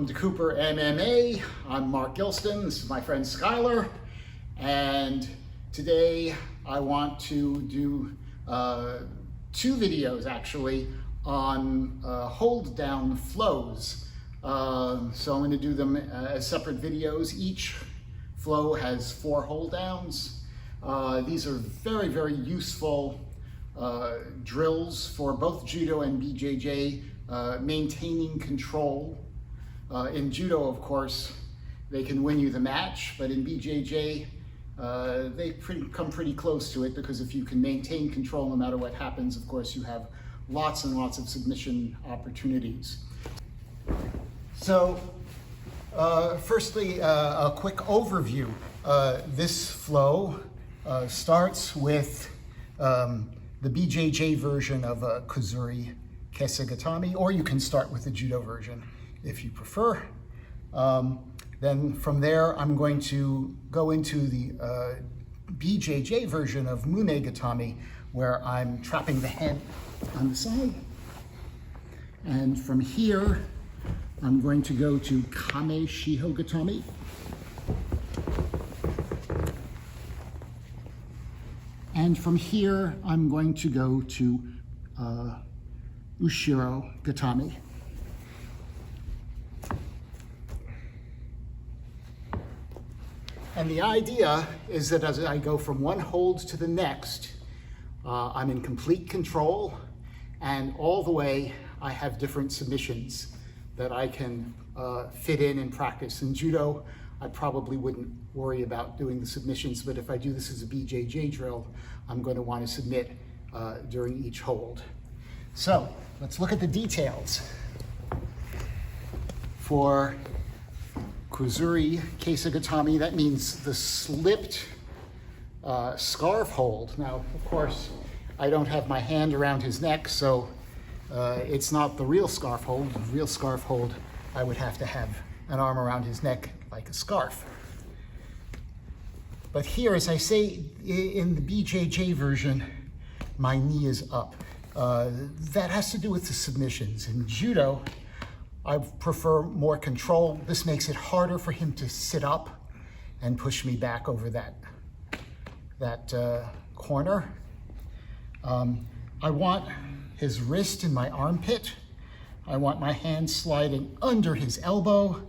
Welcome to Cooper MMA. I'm Mark Gilston. This is my friend Skylar. And today I want to do two videos actually on hold down flows. So I'm going to do them as separate videos. Each flow has 4 hold downs. These are very, very useful drills for both Judo and BJJ, maintaining control. In Judo, of course, they can win you the match, but in BJJ, they come pretty close to it, because if you can maintain control no matter what happens, of course, you have lots and lots of submission opportunities. So, firstly, a quick overview. This flow starts with the BJJ version of Kuzuri Kesagatami, or you can start with the Judo version if you prefer. Then from there, I'm going to go into the BJJ version of Munegatami, where I'm trapping the head on the side. And from here, I'm going to go to Kame Shiho Gatami. And from here, I'm going to go to Ushiro Gatami. And the idea is that as I go from one hold to the next, I'm in complete control, and all the way I have different submissions that I can fit in and practice. In Judo, I probably wouldn't worry about doing the submissions, but if I do this as a BJJ drill, I'm going to want to submit during each hold. So let's look at the details. For Kuzuri Kesagatami, that means the slipped scarf hold. Now, of course, I don't have my hand around his neck, so it's not the real scarf hold. The real scarf hold, I would have to have an arm around his neck like a scarf. But here, as I say, in the BJJ version, my knee is up. That has to do with the submissions. In Judo, I prefer more control. This makes it harder for him to sit up and push me back over that corner. I want his wrist in my armpit. I want my hand sliding under his elbow,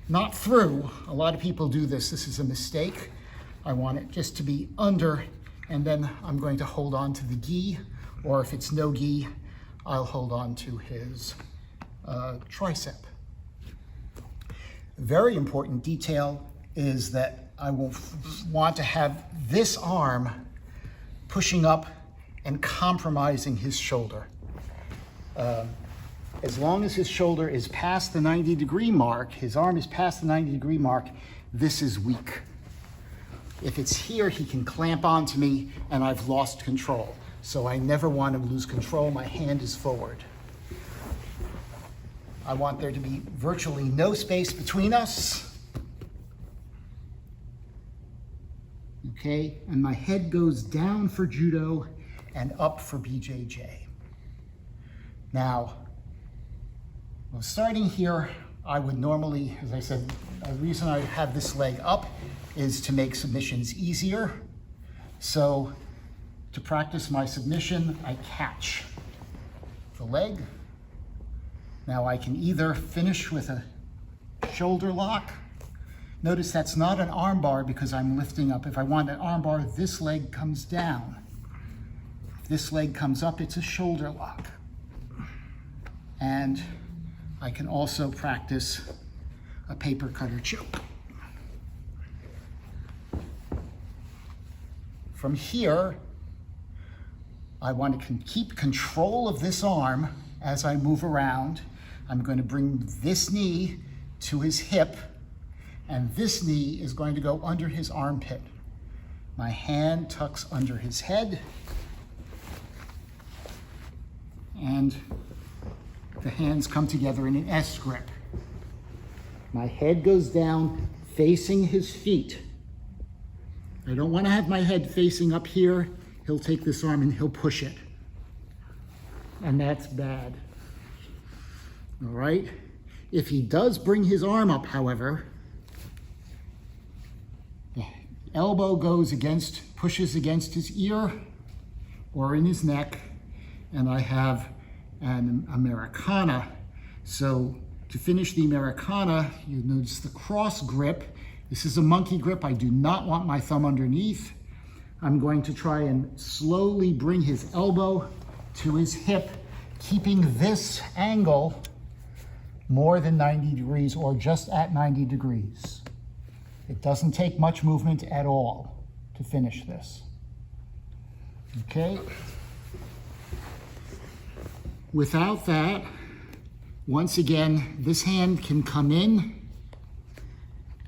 not through. A lot of people do this. This is a mistake. I want it just to be under, and then I'm going to hold on to the gi, or if it's no gi, I'll hold on to his tricep. Very important detail is that I will want to have this arm pushing up and compromising his shoulder. As long as his shoulder is past the 90-degree mark, his arm is past the 90-degree mark, this is weak. If it's here, he can clamp onto me and I've lost control. So I never want to lose control. My hand is forward. I want there to be virtually no space between us. Okay, and my head goes down for Judo and up for BJJ. Now, well, starting here, I would normally, as I said, the reason I have this leg up is to make submissions easier. So to practice my submission, I catch the leg. Now I can either finish with a shoulder lock. Notice that's not an arm bar because I'm lifting up. If I want an arm bar, this leg comes down. If this leg comes up, it's a shoulder lock. And I can also practice a paper cutter choke. From here, I want to keep control of this arm as I move around. I'm going to bring this knee to his hip, and this knee is going to go under his armpit. My hand tucks under his head, and the hands come together in an S grip. My head goes down facing his feet. I don't want to have my head facing up here. He'll take this arm and he'll push it. And that's bad. All right? If he does bring his arm up, however, the elbow pushes against his ear or in his neck, and I have an Americana. So to finish the Americana, you notice the cross grip. This is a monkey grip. I do not want my thumb underneath. I'm going to try and slowly bring his elbow to his hip, keeping this angle more than 90 degrees or just at 90 degrees. It doesn't take much movement at all to finish this. Okay? Without that, once again, this hand can come in,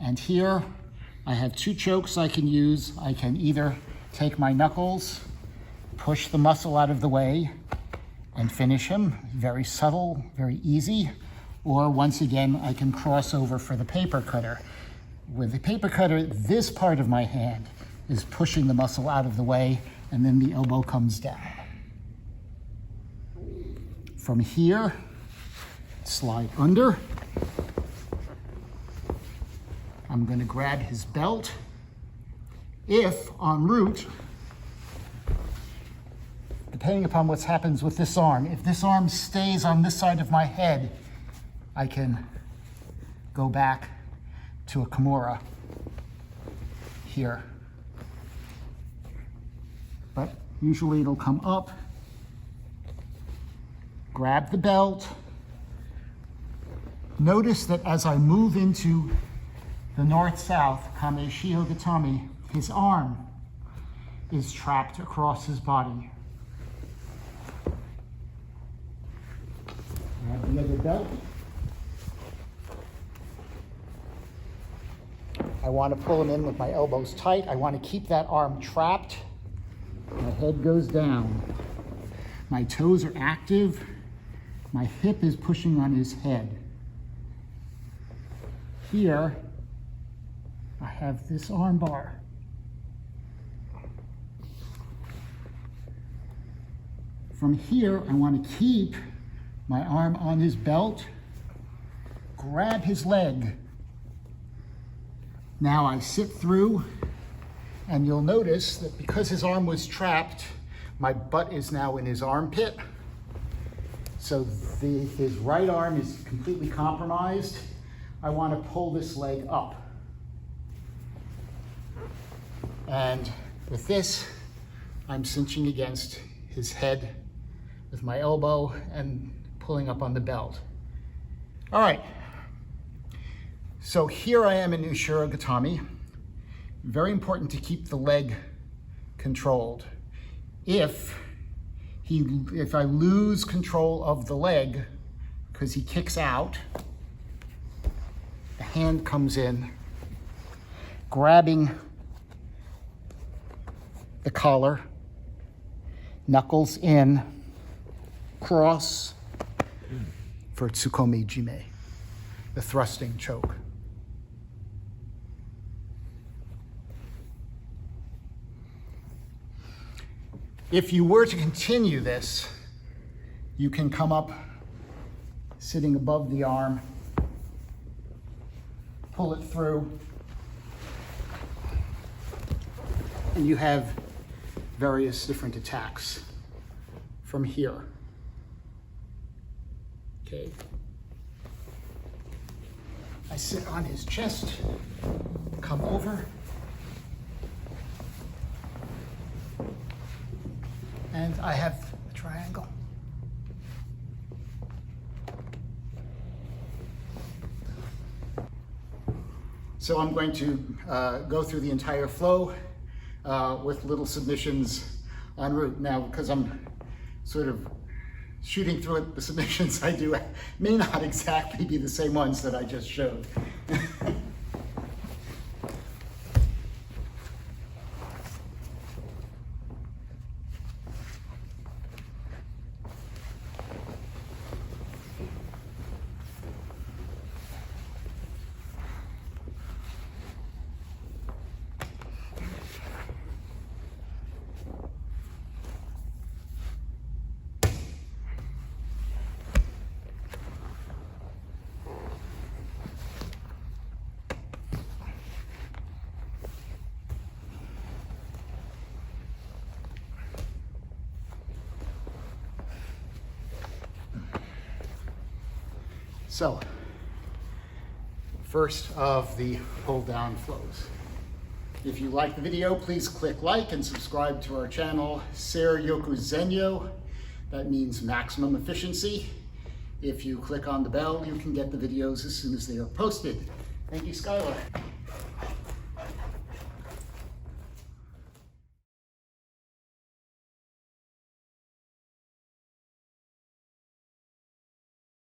and here I have two chokes I can use. I can either take my knuckles, push the muscle out of the way, and finish him. Very subtle, very easy. Or once again, I can cross over for the paper cutter. With the paper cutter, this part of my hand is pushing the muscle out of the way, and then the elbow comes down. From here, slide under. I'm going to grab his belt. If en route, depending upon what happens with this arm, if this arm stays on this side of my head, I can go back to a Kimura here. But usually it'll come up, grab the belt. Notice that as I move into the north-south, Kame Shiho Gatami, his arm is trapped across his body. Grab the other belt. I want to pull him in with my elbows tight. I want to keep that arm trapped. My head goes down. My toes are active. My hip is pushing on his head. Here, I have this arm bar. From here, I want to keep my arm on his belt, grab his leg. Now I sit through, and you'll notice that because his arm was trapped, my butt is now in his armpit. So his right arm is completely compromised. I want to pull this leg up. And with this, I'm cinching against his head with my elbow and pulling up on the belt. All right. So here I am in Ushiro Gatami. Very important to keep the leg controlled. If I lose control of the leg because he kicks out, the hand comes in, grabbing the collar, knuckles in, cross for Tsukomi Jime, the thrusting choke. If you were to continue this, you can come up sitting above the arm, pull it through, and you have various different attacks from here. Okay. I sit on his chest, come over, and I have a triangle. So I'm going to go through the entire flow with little submissions en route. Now, because I'm sort of shooting through it, the submissions I do may not exactly be the same ones that I just showed. So, first of the pull down flows. If you like the video, please click like and subscribe to our channel, Seryoku Zenyo. That means maximum efficiency. If you click on the bell, you can get the videos as soon as they are posted. Thank you, Skylar.